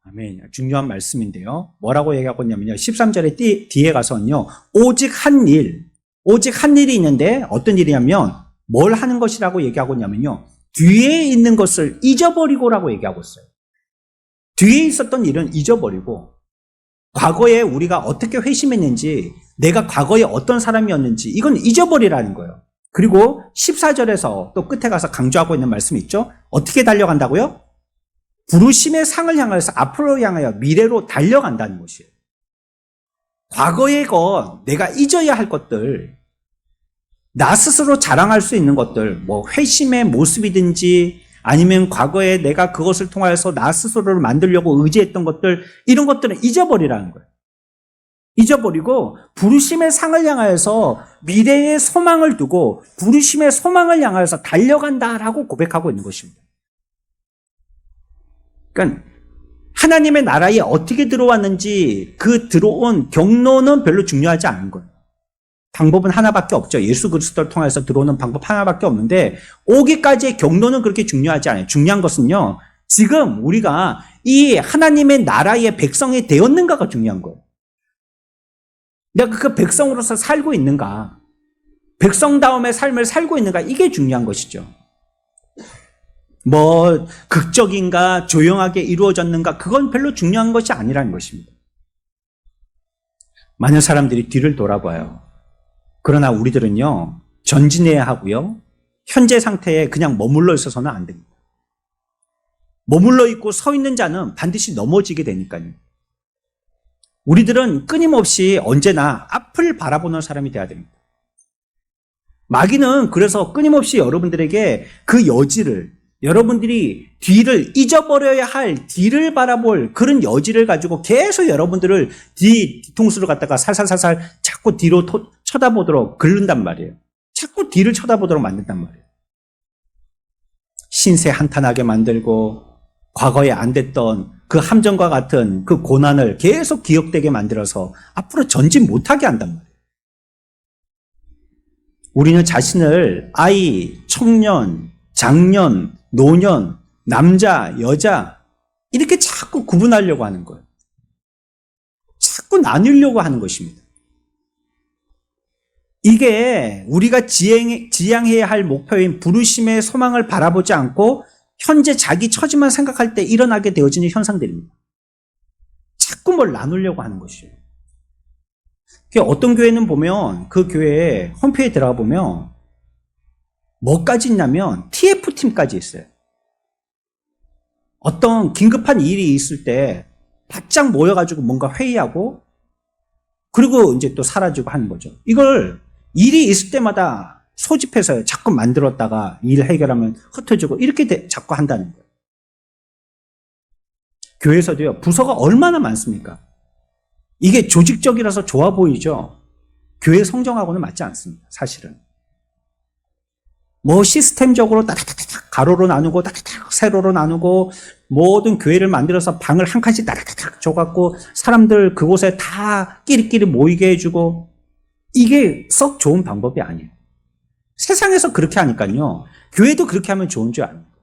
아멘. 중요한 말씀인데요. 뭐라고 얘기하고 있냐면요. 13절에 뒤에 가서는요. 오직 한 일이 있는데 어떤 일이냐면 뭘 하는 것이라고 얘기하고 있냐면요. 뒤에 있는 것을 잊어버리고라고 얘기하고 있어요. 뒤에 있었던 일은 잊어버리고 과거에 우리가 어떻게 회심했는지 내가 과거에 어떤 사람이었는지 이건 잊어버리라는 거예요. 그리고 14절에서 또 끝에 가서 강조하고 있는 말씀이 있죠. 어떻게 달려간다고요? 부르심의 상을 향해서 앞으로 향하여 미래로 달려간다는 것이에요. 과거의 것, 내가 잊어야 할 것들, 나 스스로 자랑할 수 있는 것들, 뭐 회심의 모습이든지 아니면 과거에 내가 그것을 통하여서 나 스스로를 만들려고 의지했던 것들, 이런 것들은 잊어버리라는 거예요. 잊어버리고 부르심의 상을 향하여서 미래의 소망을 두고 부르심의 소망을 향하여서 달려간다라고 고백하고 있는 것입니다. 그러니까 하나님의 나라에 어떻게 들어왔는지 그 들어온 경로는 별로 중요하지 않은 거예요. 방법은 하나밖에 없죠. 예수 그리스도를 통해서 들어오는 방법 하나밖에 없는데 오기까지의 경로는 그렇게 중요하지 않아요. 중요한 것은요. 지금 우리가 이 하나님의 나라의 백성이 되었는가가 중요한 거예요. 내가 그 백성으로서 살고 있는가, 백성다움의 삶을 살고 있는가, 이게 중요한 것이죠. 뭐 극적인가 조용하게 이루어졌는가 그건 별로 중요한 것이 아니라는 것입니다. 많은 사람들이 뒤를 돌아봐요. 그러나 우리들은요 전진해야 하고요 현재 상태에 그냥 머물러 있어서는 안 됩니다. 머물러 있고 서 있는 자는 반드시 넘어지게 되니까요. 우리들은 끊임없이 언제나 앞을 바라보는 사람이 돼야 됩니다. 마귀는 그래서 끊임없이 여러분들에게 그 여지를, 여러분들이 뒤를 잊어버려야 할 뒤를 바라볼 그런 여지를 가지고 계속 여러분들을 뒤통수를 갖다가 살살살살 자꾸 뒤로 쳐다보도록 긁는단 말이에요. 자꾸 뒤를 쳐다보도록 만든단 말이에요. 신세 한탄하게 만들고 과거에 안 됐던 그 함정과 같은 그 고난을 계속 기억되게 만들어서 앞으로 전진 못하게 한단 말이에요. 우리는 자신을 아이, 청년, 장년, 노년, 남자, 여자 이렇게 자꾸 구분하려고 하는 거예요. 자꾸 나누려고 하는 것입니다. 이게 우리가 지향해야 할 목표인 부르심의 소망을 바라보지 않고 현재 자기 처지만 생각할 때 일어나게 되어지는 현상들입니다. 자꾸 뭘 나누려고 하는 것이에요. 어떤 교회는 보면 그 교회 홈페이지에 들어가 보면 뭐까지 있냐면 TF팀까지 있어요. 어떤 긴급한 일이 있을 때 바짝 모여가지고 뭔가 회의하고 그리고 이제 또 사라지고 하는 거죠. 이걸 일이 있을 때마다 소집해서 자꾸 만들었다가 일 해결하면 흩어지고 이렇게 자꾸 한다는 거예요. 교회에서도요, 부서가 얼마나 많습니까? 이게 조직적이라서 좋아 보이죠? 교회 성정하고는 맞지 않습니다. 사실은. 뭐 시스템적으로 따닥따닥 가로로 나누고 따닥따닥 세로로 나누고 모든 교회를 만들어서 방을 한 칸씩 따닥따닥 줘갖고 사람들 그곳에 다 끼리끼리 모이게 해주고 이게 썩 좋은 방법이 아니에요. 세상에서 그렇게 하니까요. 교회도 그렇게 하면 좋은 줄 아는 거예요.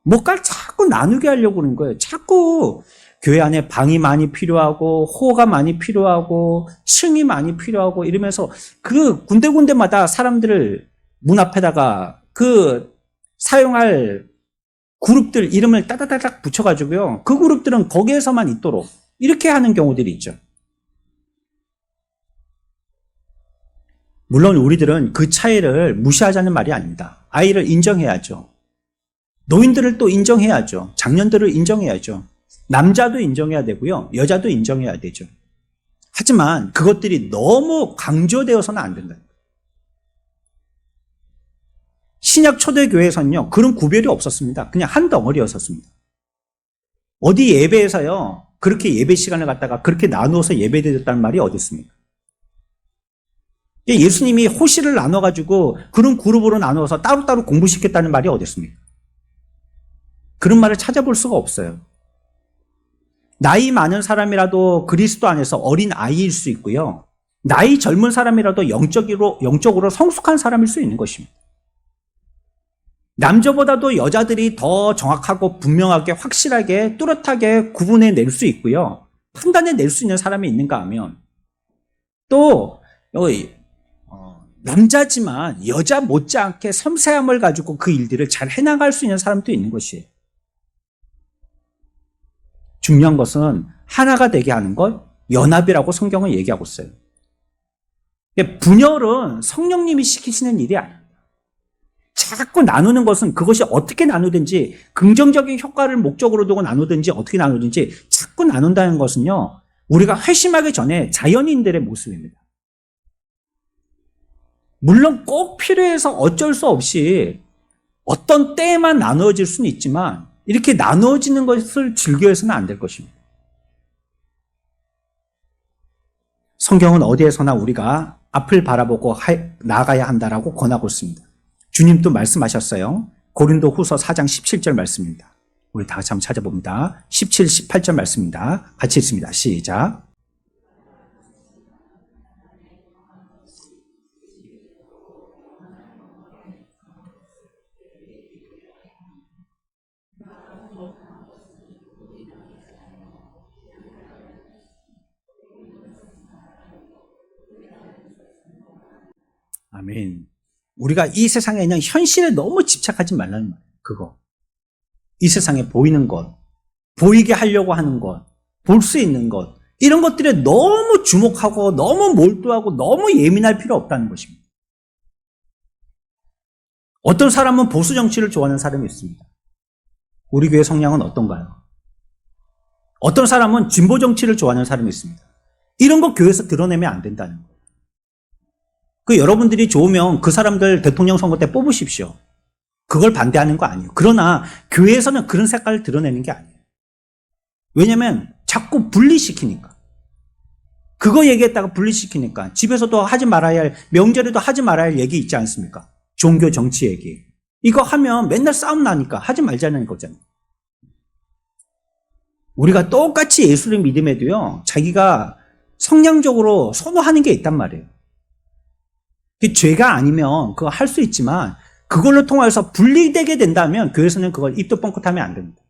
뭔가를 자꾸 나누게 하려고 그러는 거예요. 자꾸 교회 안에 방이 많이 필요하고 호가 많이 필요하고 층이 많이 필요하고 이러면서 그 군데군데마다 사람들을 문 앞에다가 그 사용할 그룹들 이름을 따다다닥 붙여가지고요. 그 그룹들은 거기에서만 있도록 이렇게 하는 경우들이 있죠. 물론 우리들은 그 차이를 무시하자는 말이 아닙니다. 아이를 인정해야죠. 노인들을 또 인정해야죠. 장년들을 인정해야죠. 남자도 인정해야 되고요. 여자도 인정해야 되죠. 하지만 그것들이 너무 강조되어서는 안 된다. 신약 초대교회에서는요, 그런 구별이 없었습니다. 그냥 한 덩어리였었습니다. 어디 예배에서요, 그렇게 예배 시간을 갖다가 그렇게 나누어서 예배드렸다는 말이 어디 있습니까? 예수님이 호시를 나눠가지고 그런 그룹으로 나누어서 따로따로 공부시켰다는 말이 어디 있습니까? 그런 말을 찾아볼 수가 없어요. 나이 많은 사람이라도 그리스도 안에서 어린 아이일 수 있고요. 나이 젊은 사람이라도 영적으로 성숙한 사람일 수 있는 것입니다. 남자보다도 여자들이 더 정확하고 분명하게 확실하게 뚜렷하게 구분해낼 수 있고요. 판단해낼 수 있는 사람이 있는가 하면 또 남자지만 여자 못지않게 섬세함을 가지고 그 일들을 잘 해나갈 수 있는 사람도 있는 것이에요. 중요한 것은 하나가 되게 하는 것, 연합이라고 성경은 얘기하고 있어요. 분열은 성령님이 시키시는 일이 아닙니다. 자꾸 나누는 것은 그것이 어떻게 나누든지 긍정적인 효과를 목적으로 두고 나누든지 어떻게 나누든지 자꾸 나눈다는 것은요, 우리가 회심하기 전에 자연인들의 모습입니다. 물론 꼭 필요해서 어쩔 수 없이 어떤 때에만 나누어질 수는 있지만 이렇게 나누어지는 것을 즐겨해서는 안 될 것입니다. 성경은 어디에서나 우리가 앞을 바라보고 나아가야 한다라고 권하고 있습니다. 주님도 말씀하셨어요. 고린도 후서 4장 17절 말씀입니다. 우리 다 같이 한번 찾아봅니다. 17, 18절 말씀입니다. 같이 읽습니다. 시작. 아멘. 우리가 이 세상에 있는 현실에 너무 집착하지 말라는 말이에요. 그거. 이 세상에 보이는 것, 보이게 하려고 하는 것, 볼 수 있는 것, 이런 것들에 너무 주목하고 너무 몰두하고 너무 예민할 필요 없다는 것입니다. 어떤 사람은 보수 정치를 좋아하는 사람이 있습니다. 우리 교회 성향은 어떤가요? 어떤 사람은 진보 정치를 좋아하는 사람이 있습니다. 이런 거 교회에서 드러내면 안 된다는 거예요. 여러분들이 좋으면 그 사람들 대통령 선거 때 뽑으십시오. 그걸 반대하는 거 아니에요. 그러나 교회에서는 그런 색깔을 드러내는 게 아니에요. 왜냐하면 자꾸 분리시키니까. 그거 얘기했다가 분리시키니까. 집에서도 하지 말아야 할, 명절에도 하지 말아야 할 얘기 있지 않습니까? 종교 정치 얘기. 이거 하면 맨날 싸움 나니까 하지 말자는 거잖아요. 우리가 똑같이 예수를 믿음에도요, 자기가 성향적으로 선호하는 게 있단 말이에요. 죄가 아니면 그거 할 수 있지만 그걸로 통해서 분리되게 된다면 교회에서는 그걸 입도 뻥끗하면 안 됩니다.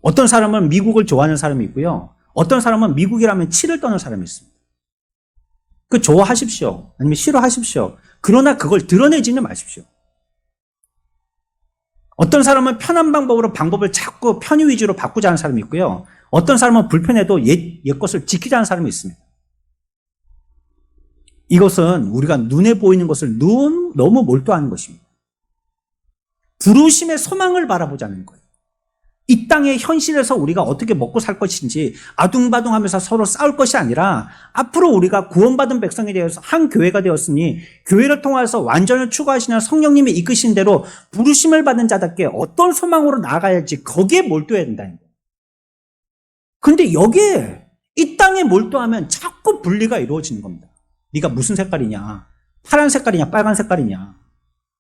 어떤 사람은 미국을 좋아하는 사람이 있고요. 어떤 사람은 미국이라면 치를 떠는 사람이 있습니다. 그 좋아하십시오. 아니면 싫어하십시오. 그러나 그걸 드러내지는 마십시오. 어떤 사람은 편한 방법을 자꾸 편의 위주로 바꾸자는 사람이 있고요. 어떤 사람은 불편해도 옛 것을 지키자는 사람이 있습니다. 이것은 우리가 눈에 보이는 것을 너무 몰두하는 것입니다. 부르심의 소망을 바라보자는 거예요. 이 땅의 현실에서 우리가 어떻게 먹고 살 것인지 아둥바둥하면서 서로 싸울 것이 아니라 앞으로 우리가 구원받은 백성이 되어서 한 교회가 되었으니 교회를 통해서 완전을 추구하시는 성령님이 이끄신 대로 부르심을 받은 자답게 어떤 소망으로 나아가야 할지 거기에 몰두해야 된다는 거예요. 근데 여기에 이 땅에 몰두하면 자꾸 분리가 이루어지는 겁니다. 네가 무슨 색깔이냐? 파란 색깔이냐? 빨간 색깔이냐?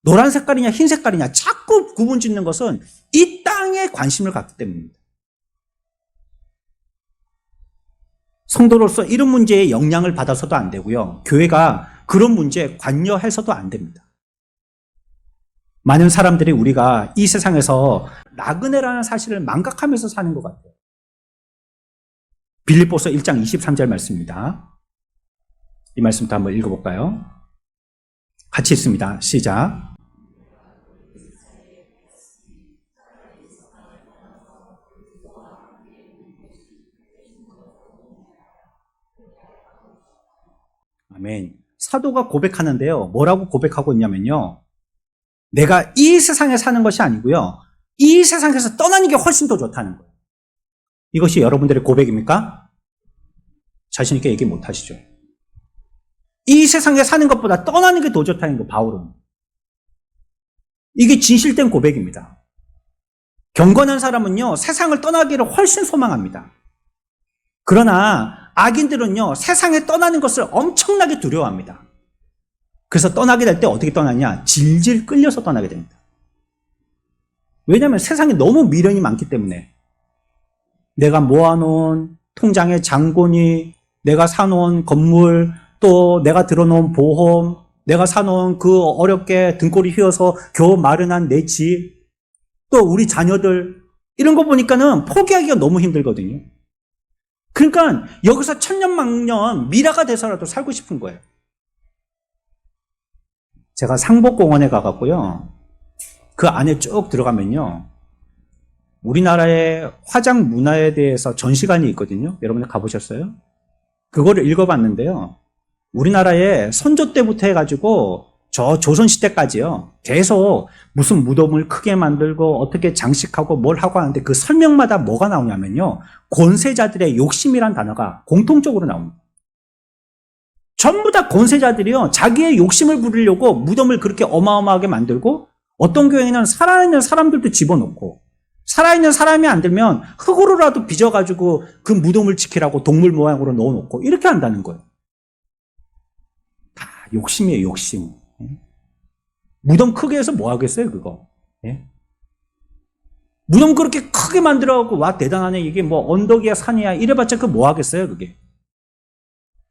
노란 색깔이냐? 흰 색깔이냐? 자꾸 구분 짓는 것은 이 땅에 관심을 갖기 때문입니다. 성도로서 이런 문제에 영향을 받아서도 안 되고요. 교회가 그런 문제에 관여해서도 안 됩니다. 많은 사람들이 우리가 이 세상에서 나그네라는 사실을 망각하면서 사는 것 같아요. 빌립보서 1장 23절 말씀입니다. 이 말씀부터 한번 읽어볼까요? 같이 읽습니다. 시작. 아멘. 사도가 고백하는데요. 뭐라고 고백하고 있냐면요. 내가 이 세상에 사는 것이 아니고요. 이 세상에서 떠나는 게 훨씬 더 좋다는 거예요. 이것이 여러분들의 고백입니까? 자신 있게 얘기 못 하시죠. 이 세상에 사는 것보다 떠나는 게 더 좋다는 거, 바울은. 이게 진실된 고백입니다. 경건한 사람은요, 세상을 떠나기를 훨씬 소망합니다. 그러나 악인들은요, 세상에 떠나는 것을 엄청나게 두려워합니다. 그래서 떠나게 될 때 어떻게 떠나냐? 질질 끌려서 떠나게 됩니다. 왜냐하면 세상에 너무 미련이 많기 때문에. 내가 모아놓은 통장의 잔고니, 내가 사놓은 건물, 또 내가 들어놓은 보험, 내가 사놓은 그 어렵게 등골이 휘어서 겨우 마련한 내 집, 또 우리 자녀들, 이런 거 보니까는 포기하기가 너무 힘들거든요. 그러니까 여기서 천년만년 미라가 돼서라도 살고 싶은 거예요. 제가 상복공원에 가갖고요, 그 안에 쭉 들어가면요, 우리나라의 화장 문화에 대해서 전시관이 있거든요. 여러분들 가보셨어요? 그거를 읽어봤는데요. 우리나라의 선조 때부터 해가지고 저 조선시대까지요. 계속 무슨 무덤을 크게 만들고 어떻게 장식하고 뭘 하고 하는데 그 설명마다 뭐가 나오냐면요. 권세자들의 욕심이란 단어가 공통적으로 나옵니다. 전부 다 권세자들이요. 자기의 욕심을 부리려고 무덤을 그렇게 어마어마하게 만들고 어떤 교회는 살아있는 사람들도 집어넣고 살아있는 사람이 안 들면 흙으로라도 빚어가지고 그 무덤을 지키라고 동물 모양으로 넣어놓고 이렇게 한다는 거예요. 다 욕심이에요, 욕심. 무덤 크게 해서 뭐 하겠어요, 그거? 예? 무덤 그렇게 크게 만들어갖고, 와, 대단하네. 이게 뭐 언덕이야, 산이야. 이래봤자 그 뭐 하겠어요, 그게?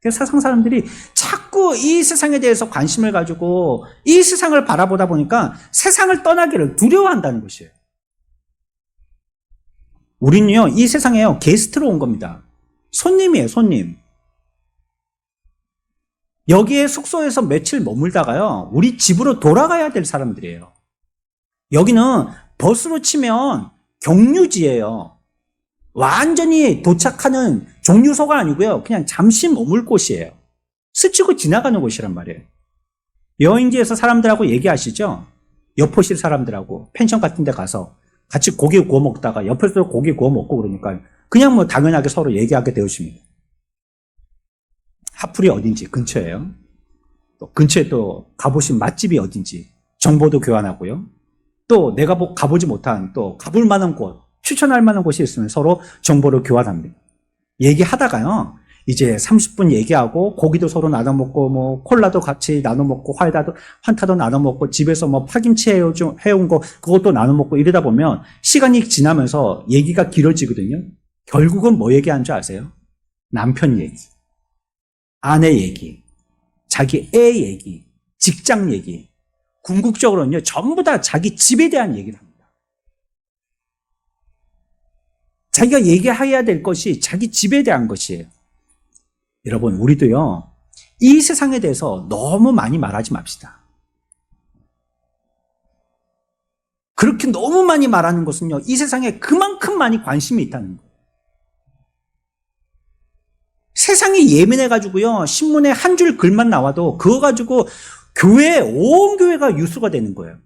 그래서 세상 사람들이 자꾸 이 세상에 대해서 관심을 가지고 이 세상을 바라보다 보니까 세상을 떠나기를 두려워한다는 것이에요. 우리는요, 이 세상에요, 게스트로 온 겁니다. 손님이에요, 손님. 여기에 숙소에서 며칠 머물다가요, 우리 집으로 돌아가야 될 사람들이에요. 여기는 버스로 치면 경유지예요. 완전히 도착하는 종류소가 아니고요, 그냥 잠시 머물 곳이에요. 스치고 지나가는 곳이란 말이에요. 여행지에서 사람들하고 얘기하시죠? 여포실 사람들하고 펜션 같은 데 가서 같이 고기 구워 먹다가 옆에서 고기 구워 먹고 그러니까 그냥 뭐 당연하게 서로 얘기하게 되었습니다. 하플이 어딘지 근처에요. 또 근처에 또 가보신 맛집이 어딘지 정보도 교환하고요. 또 내가 가보지 못한 또 가볼 만한 곳, 추천할 만한 곳이 있으면 서로 정보를 교환합니다. 얘기하다가요, 이제 30분 얘기하고 고기도 서로 나눠 먹고 뭐 콜라도 같이 나눠 먹고 환타도 나눠 먹고 집에서 뭐 파김치 해온 거 그것도 나눠 먹고 이러다 보면 시간이 지나면서 얘기가 길어지거든요. 결국은 뭐 얘기하는 줄 아세요? 남편 얘기, 아내 얘기, 자기 애 얘기, 직장 얘기, 궁극적으로는요 전부 다 자기 집에 대한 얘기를 합니다. 자기가 얘기해야 될 것이 자기 집에 대한 것이에요. 여러분, 우리도요, 이 세상에 대해서 너무 많이 말하지 맙시다. 그렇게 너무 많이 말하는 것은요, 이 세상에 그만큼 많이 관심이 있다는 거예요. 세상이 예민해가지고요, 신문에 한 줄 글만 나와도 그거 가지고 온 교회가 뉴스가 되는 거예요.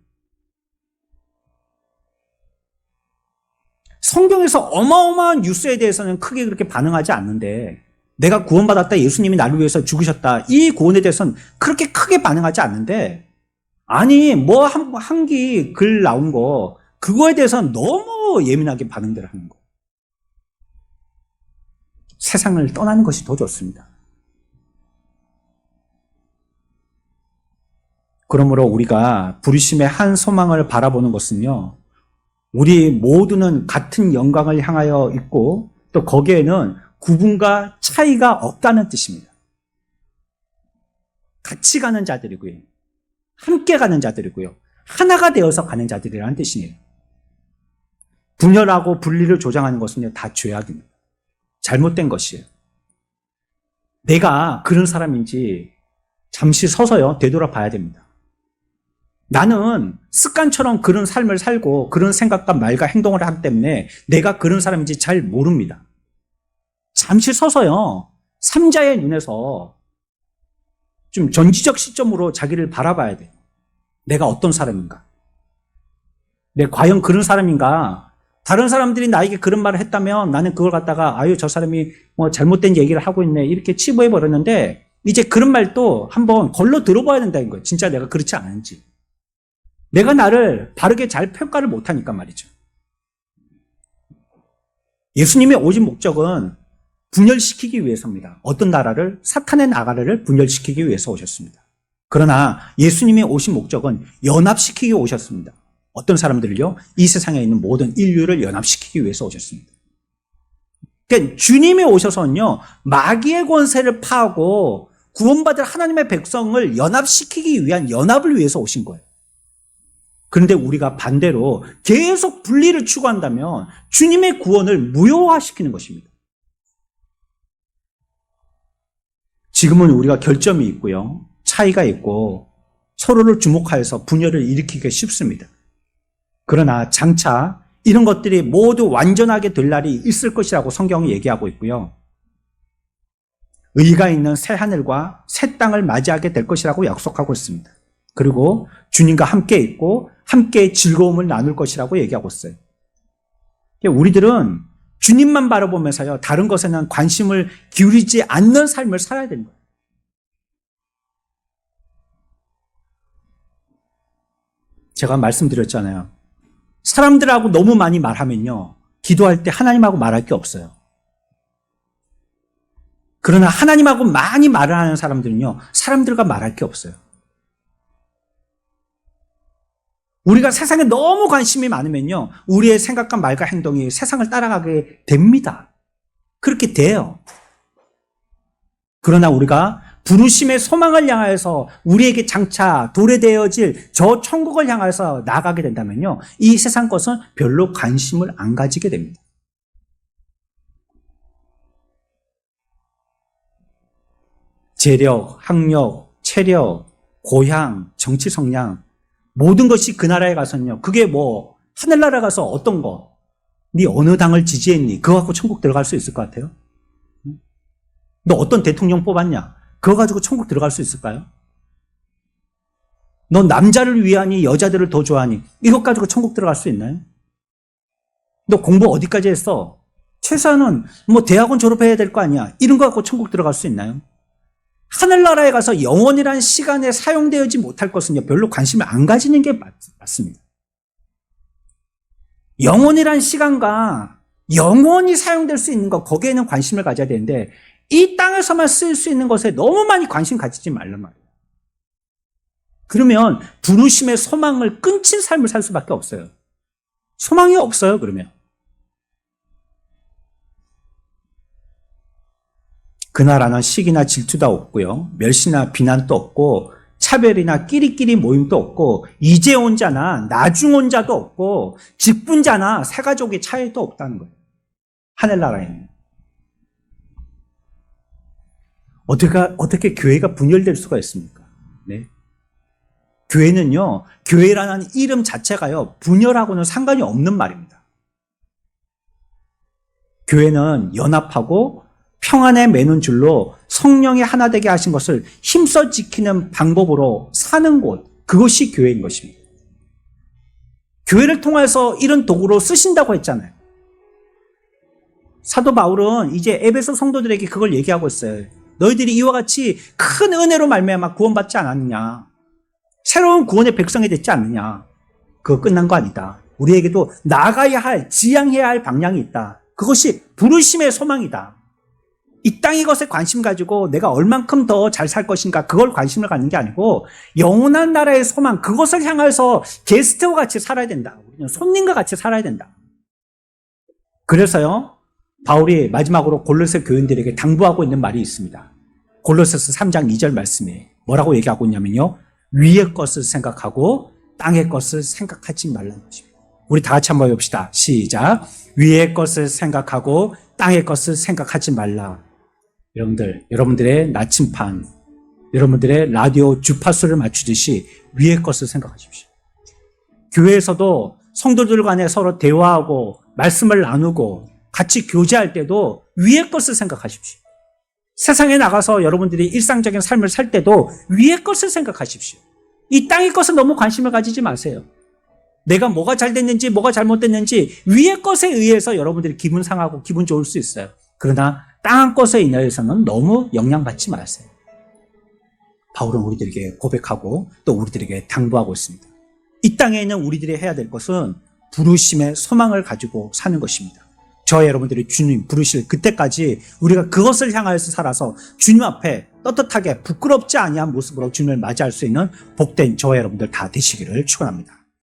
성경에서 어마어마한 뉴스에 대해서는 크게 그렇게 반응하지 않는데, 내가 구원받았다, 예수님이 나를 위해서 죽으셨다, 이 구원에 대해서는 그렇게 크게 반응하지 않는데, 아니 뭐 한 기 글 나온 거 그거에 대해서는 너무 예민하게 반응들을 하는 거. 세상을 떠나는 것이 더 좋습니다. 그러므로 우리가 부르심의 한 소망을 바라보는 것은요, 우리 모두는 같은 영광을 향하여 있고 또 거기에는 구분과 차이가 없다는 뜻입니다. 같이 가는 자들이고요. 함께 가는 자들이고요. 하나가 되어서 가는 자들이라는 뜻이에요. 분열하고 분리를 조장하는 것은요, 다 죄악입니다. 잘못된 것이에요. 내가 그런 사람인지 잠시 서서요, 되돌아봐야 됩니다. 나는 습관처럼 그런 삶을 살고 그런 생각과 말과 행동을 하기 때문에 내가 그런 사람인지 잘 모릅니다. 잠시 서서요, 삼자의 눈에서 좀 전지적 시점으로 자기를 바라봐야 돼요. 내가 어떤 사람인가? 내가 과연 그런 사람인가? 다른 사람들이 나에게 그런 말을 했다면 나는 그걸 갖다가 아유, 저 사람이 뭐 잘못된 얘기를 하고 있네, 이렇게 치부해 버렸는데 이제 그런 말도 한번 걸러 들어봐야 된다는 거예요. 진짜 내가 그렇지 않은지. 내가 나를 바르게 잘 평가를 못하니까 말이죠. 예수님의 오신 목적은 분열시키기 위해서입니다. 어떤 나라를? 사탄의 나라를 분열시키기 위해서 오셨습니다. 그러나 예수님의 오신 목적은 연합시키기 오셨습니다. 어떤 사람들을요? 이 세상에 있는 모든 인류를 연합시키기 위해서 오셨습니다. 그러니까 주님이 오셔서는요, 마귀의 권세를 파하고 구원받을 하나님의 백성을 연합시키기 위한 연합을 위해서 오신 거예요. 그런데 우리가 반대로 계속 분리를 추구한다면 주님의 구원을 무효화시키는 것입니다. 지금은 우리가 결점이 있고요, 차이가 있고 서로를 주목하여서 분열을 일으키기가 쉽습니다. 그러나 장차 이런 것들이 모두 완전하게 될 날이 있을 것이라고 성경이 얘기하고 있고요, 의가 있는 새 하늘과 새 땅을 맞이하게 될 것이라고 약속하고 있습니다. 그리고 주님과 함께 있고 함께 즐거움을 나눌 것이라고 얘기하고 있어요. 우리들은 주님만 바라보면서요, 다른 것에는 관심을 기울이지 않는 삶을 살아야 되는 거예요. 제가 말씀드렸잖아요. 사람들하고 너무 많이 말하면요, 기도할 때 하나님하고 말할 게 없어요. 그러나 하나님하고 많이 말을 하는 사람들은요, 사람들과 말할 게 없어요. 우리가 세상에 너무 관심이 많으면요, 우리의 생각과 말과 행동이 세상을 따라가게 됩니다. 그렇게 돼요. 그러나 우리가 부르심의 소망을 향하여서 우리에게 장차 도래되어질 저 천국을 향해서 나아가게 된다면요, 이 세상 것은 별로 관심을 안 가지게 됩니다. 재력, 학력, 체력, 고향, 정치 성향, 모든 것이 그 나라에 가서는요, 그게 뭐 하늘나라 가서 어떤 거, 네 어느 당을 지지했니? 그거 갖고 천국 들어갈 수 있을 것 같아요? 너 어떤 대통령 뽑았냐? 그거 가지고 천국 들어갈 수 있을까요? 너 남자를 위하니 여자들을 더 좋아하니? 이것 가지고 천국 들어갈 수 있나요? 너 공부 어디까지 했어? 최소한은 뭐 대학원 졸업해야 될 거 아니야? 이런 거 갖고 천국 들어갈 수 있나요? 하늘나라에 가서 영원이라는 시간에 사용되지 못할 것은요, 별로 관심을 안 가지는 게 맞습니다. 영원이라는 시간과 영원히 사용될 수 있는 것, 거기에는 관심을 가져야 되는데 이 땅에서만 쓸 수 있는 것에 너무 많이 관심 가지지 말란 말이에요. 그러면 부르심의 소망을 끊친 삶을 살 수밖에 없어요. 소망이 없어요, 그러면. 그 나라는 시기나 질투도 없고요, 멸시나 비난도 없고, 차별이나 끼리끼리 모임도 없고, 이제 온 자나 나중 온 자도 없고, 직분자나 새가족의 차이도 없다는 거예요. 하늘나라에는. 어떻게 교회가 분열될 수가 있습니까? 네. 교회는요, 교회라는 이름 자체가요, 분열하고는 상관이 없는 말입니다. 교회는 연합하고 평안에 매는 줄로 성령이 하나 되게 하신 것을 힘써 지키는 방법으로 사는 곳, 그것이 교회인 것입니다. 교회를 통해서 이런 도구로 쓰신다고 했잖아요. 사도 바울은 이제 에베소 성도들에게 그걸 얘기하고 있어요. 너희들이 이와 같이 큰 은혜로 말미암아 구원받지 않았느냐? 새로운 구원의 백성이 됐지 않느냐? 그거 끝난 거 아니다. 우리에게도 나가야 할, 지향해야 할 방향이 있다. 그것이 부르심의 소망이다. 이 땅의 것에 관심 가지고 내가 얼만큼 더 잘 살 것인가 그걸 관심을 갖는 게 아니고 영원한 나라의 소망 그것을 향해서 게스트와 같이 살아야 된다. 우리는 손님과 같이 살아야 된다. 그래서요 바울이 마지막으로 골로새 교인들에게 당부하고 있는 말이 있습니다. 골로새서 3장 2절 말씀에 뭐라고 얘기하고 있냐면요. 위의 것을 생각하고 땅의 것을 생각하지 말라는 것입니다. 우리 다 같이 한번 해봅시다. 시작. 위의 것을 생각하고 땅의 것을 생각하지 말라. 여러분들의 나침판, 여러분들의 라디오 주파수를 맞추듯이 위의 것을 생각하십시오. 교회에서도 성도들 간에 서로 대화하고 말씀을 나누고 같이 교제할 때도 위의 것을 생각하십시오. 세상에 나가서 여러분들이 일상적인 삶을 살 때도 위의 것을 생각하십시오. 이 땅의 것은 너무 관심을 가지지 마세요. 내가 뭐가 잘 됐는지 뭐가 잘못됐는지 위의 것에 의해서 여러분들이 기분 상하고 기분 좋을 수 있어요. 그러나 땅 것에 인하여서는 너무 영향받지 마세요. 바울은 우리들에게 고백하고 또 우리들에게 당부하고 있습니다. 이 땅에 있는 우리들이 해야 될 것은 부르심의 소망을 가지고 사는 것입니다. 저와 여러분들이 주님 부르실 그때까지 우리가 그것을 향하여서 살아서 주님 앞에 떳떳하게 부끄럽지 아니한 모습으로 주님을 맞이할 수 있는 복된 저와 여러분들 다 되시기를 축원합니다.